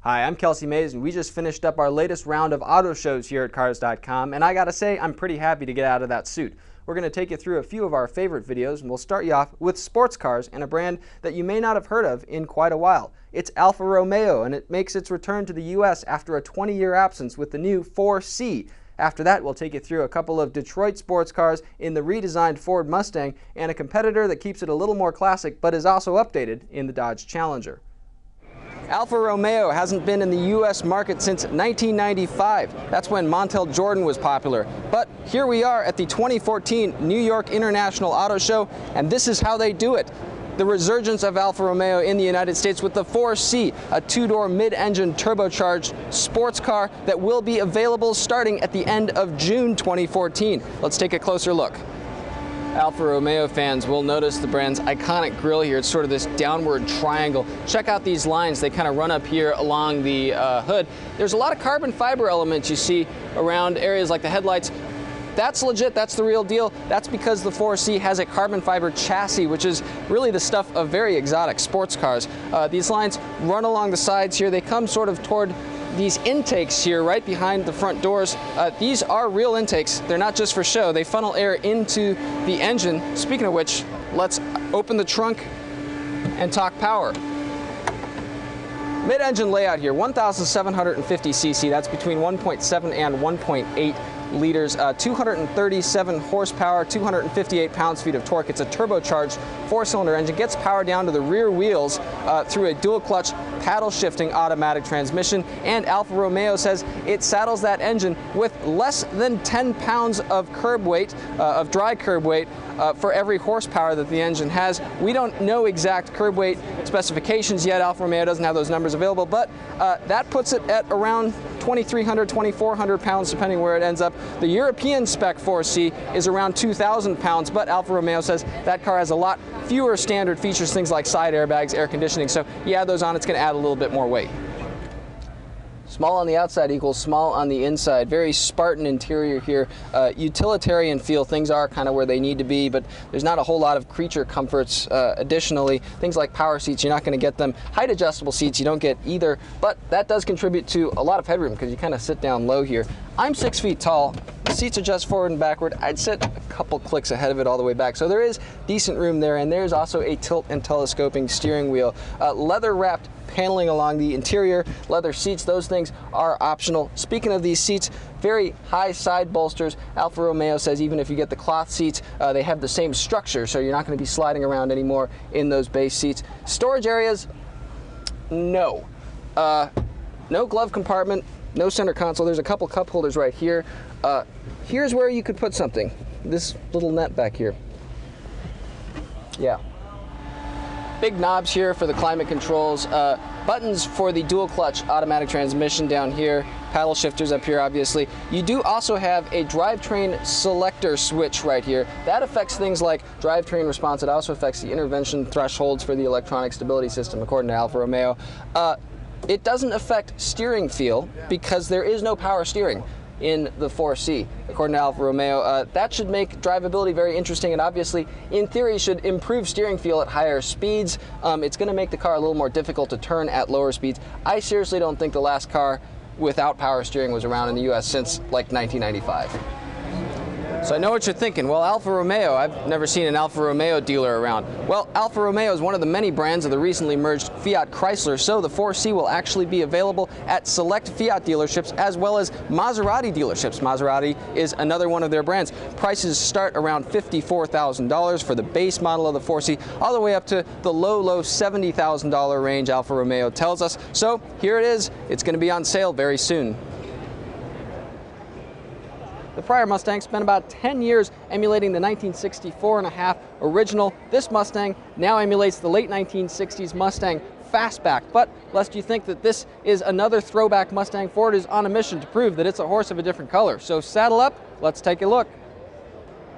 Hi, I'm Kelsey Mays, and we just finished up our latest round of auto shows here at Cars.com, and I gotta say, I'm pretty happy to get out of that suit. We're going to take you through a few of our favorite videos, and we'll start you off with sports cars and a brand that you may not have heard of in quite a while. It's Alfa Romeo, and it makes its return to the US after a 20-year absence with the new 4C. After that, we'll take you through a couple of Detroit sports cars in the redesigned Ford Mustang, and a competitor that keeps it a little more classic but is also updated in the Dodge Challenger. Alfa Romeo hasn't been in the U.S. market since 1995. That's when Montel Jordan was popular. But here we are at the 2014 New York International Auto Show, and this is how they do it. The resurgence of Alfa Romeo in the United States with the 4C, a two-door mid-engine turbocharged sports car that will be available starting at the end of June 2014. Let's take a closer look. Alfa Romeo fans will notice the brand's iconic grille here. It's sort of this downward triangle. Check out these lines. They kind of run up here along the hood. There's a lot of carbon fiber elements you see around areas like the headlights. That's legit, that's the real deal. That's because the 4C has a carbon fiber chassis, which is really the stuff of very exotic sports cars. These lines run along the sides here. They come sort of toward these intakes here right behind the front doors. These are real intakes. They're not just for show. They funnel air into the engine. Speaking of which, let's open the trunk and talk power. Mid-engine layout here, 1,750 cc. That's between 1.7 and 1.8 liters, 237 horsepower, 258 pounds-feet of torque. It's a turbocharged four-cylinder engine. Gets power down to the rear wheels through a dual-clutch paddle-shifting automatic transmission, and Alfa Romeo says it saddles that engine with less than 10 pounds of curb weight, of dry curb weight, for every horsepower that the engine has. We don't know exact curb weight specifications yet. Alfa Romeo doesn't have those numbers available, but that puts it at around 2,300, 2,400 pounds, depending where it ends up. The European spec 4C is around 2,000 pounds, but Alfa Romeo says that car has a lot fewer standard features, things like side airbags, air conditioning, so you add those on, it's going to add a little bit more weight. Small on the outside equals small on the inside. Very Spartan interior here. Utilitarian feel. Things are kind of where they need to be, but there's not a whole lot of creature comforts. Additionally, things like power seats, you're not going to get them. Height adjustable seats, you don't get either, but that does contribute to a lot of headroom because you kind of sit down low here. I'm 6 feet tall. The seats adjust forward and backward. I'd sit a couple clicks ahead of it all the way back. So there is decent room there, and there's also a tilt and telescoping steering wheel. Leather wrapped paneling along the interior, leather seats, those things are optional. Speaking of these seats, very high side bolsters. Alfa Romeo says even if you get the cloth seats, they have the same structure, so you're not going to be sliding around anymore in those base seats. Storage areas, no. No glove compartment, no center console. There's a couple cup holders right here. Here's where you could put something. This little net back here. Yeah. Big knobs here for the climate controls, buttons for the dual clutch automatic transmission down here, paddle shifters up here obviously. You do also have a drivetrain selector switch right here. That affects things like drivetrain response. It also affects the intervention thresholds for the electronic stability system according to Alfa Romeo. It doesn't affect steering feel because there is no power steering in the 4C, according to Alfa Romeo. That should make drivability very interesting, and obviously, in theory, should improve steering feel at higher speeds. It's going to make the car a little more difficult to turn at lower speeds. I seriously don't think the last car without power steering was around in the US since like 1995. So I know what you're thinking. Well, Alfa Romeo, I've never seen an Alfa Romeo dealer around. Well, Alfa Romeo is one of the many brands of the recently merged Fiat Chrysler, so the 4C will actually be available at select Fiat dealerships as well as Maserati dealerships. Maserati is another one of their brands. Prices start around $54,000 for the base model of the 4C, all the way up to the low $70,000 range, Alfa Romeo tells us. So here it is. It's going to be on sale very soon. The prior Mustang spent about 10 years emulating the 1964.5 original. This Mustang now emulates the late 1960s Mustang Fastback. But lest you think that this is another throwback Mustang, Ford is on a mission to prove that it's a horse of a different color. So saddle up, let's take a look.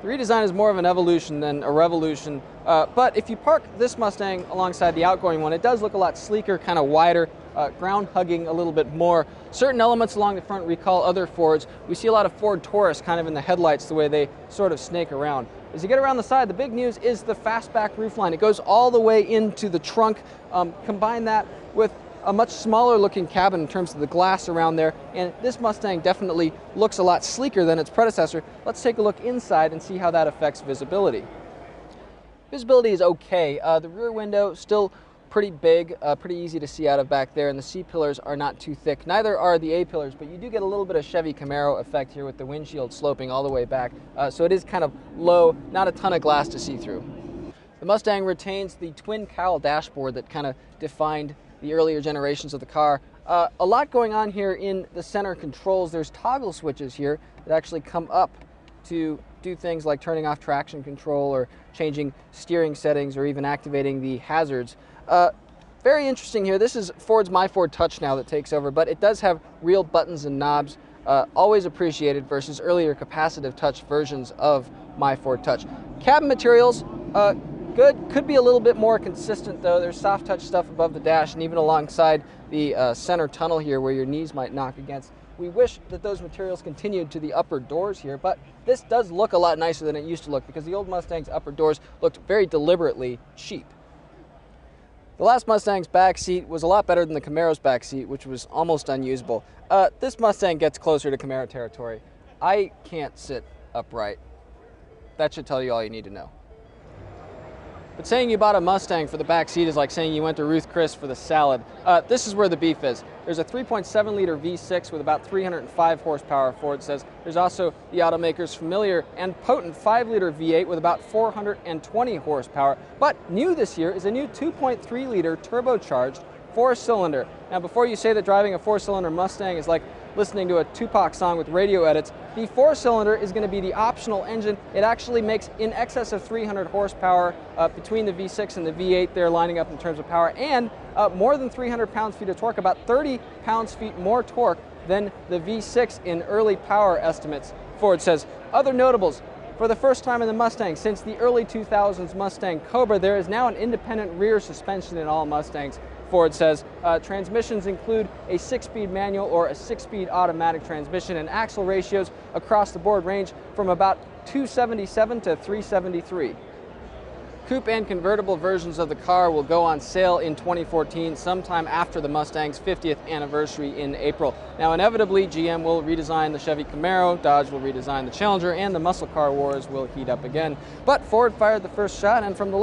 The redesign is more of an evolution than a revolution, but if you park this Mustang alongside the outgoing one, it does look a lot sleeker, kind of wider, ground hugging a little bit more. Certain elements along the front recall other Fords. We see a lot of Ford Taurus kind of in the headlights, the way they sort of snake around. As you get around the side, the big news is the fastback roofline. It goes all the way into the trunk. Combine that with a much smaller looking cabin in terms of the glass around there, and this Mustang definitely looks a lot sleeker than its predecessor. Let's take a look inside and see how that affects visibility. Visibility is okay. The rear window still pretty big, pretty easy to see out of back there, and the C-pillars are not too thick. Neither are the A-pillars, but you do get a little bit of Chevy Camaro effect here with the windshield sloping all the way back, so it is kind of low, not a ton of glass to see through. The Mustang retains the twin cowl dashboard that kind of defined the earlier generations of the car. A lot going on here in the center controls. There's toggle switches here that actually come up to do things like turning off traction control or changing steering settings or even activating the hazards. Very interesting here. This is Ford's My Ford Touch now that takes over, but it does have real buttons and knobs, always appreciated versus earlier capacitive touch versions of My Ford Touch. Cabin materials, good. Could be a little bit more consistent though. There's soft touch stuff above the dash and even alongside the center tunnel here where your knees might knock against. We wish that those materials continued to the upper doors here, but this does look a lot nicer than it used to look because the old Mustang's upper doors looked very deliberately cheap. The last Mustang's back seat was a lot better than the Camaro's back seat, which was almost unusable. This Mustang gets closer to Camaro territory. I can't sit upright. That should tell you all you need to know. But saying you bought a Mustang for the back seat is like saying you went to Ruth Chris for the salad. This is where the beef is. There's a 3.7 liter V6 with about 305 horsepower, Ford says. There's also the automaker's familiar and potent 5 liter V8 with about 420 horsepower. But new this year is a new 2.3 liter turbocharged 4-cylinder. Now before you say that driving a 4-cylinder Mustang is like listening to a Tupac song with radio edits, the 4-cylinder is going to be the optional engine. It actually makes in excess of 300 horsepower between the V6 and the V8 there lining up in terms of power, and more than 300 pounds-feet of torque, about 30 pounds-feet more torque than the V6 in early power estimates, Ford says. Other notables: for the first time in the Mustang since the early 2000s Mustang Cobra, there is now an independent rear suspension in all Mustangs, Ford says. Transmissions include a 6-speed manual or a 6-speed automatic transmission, and axle ratios across the board range from about 277 to 373. Coupe and convertible versions of the car will go on sale in 2014, sometime after the Mustang's 50th anniversary in April. Now inevitably, GM will redesign the Chevy Camaro, Dodge will redesign the Challenger, and the muscle car wars will heat up again. But Ford fired the first shot, and from the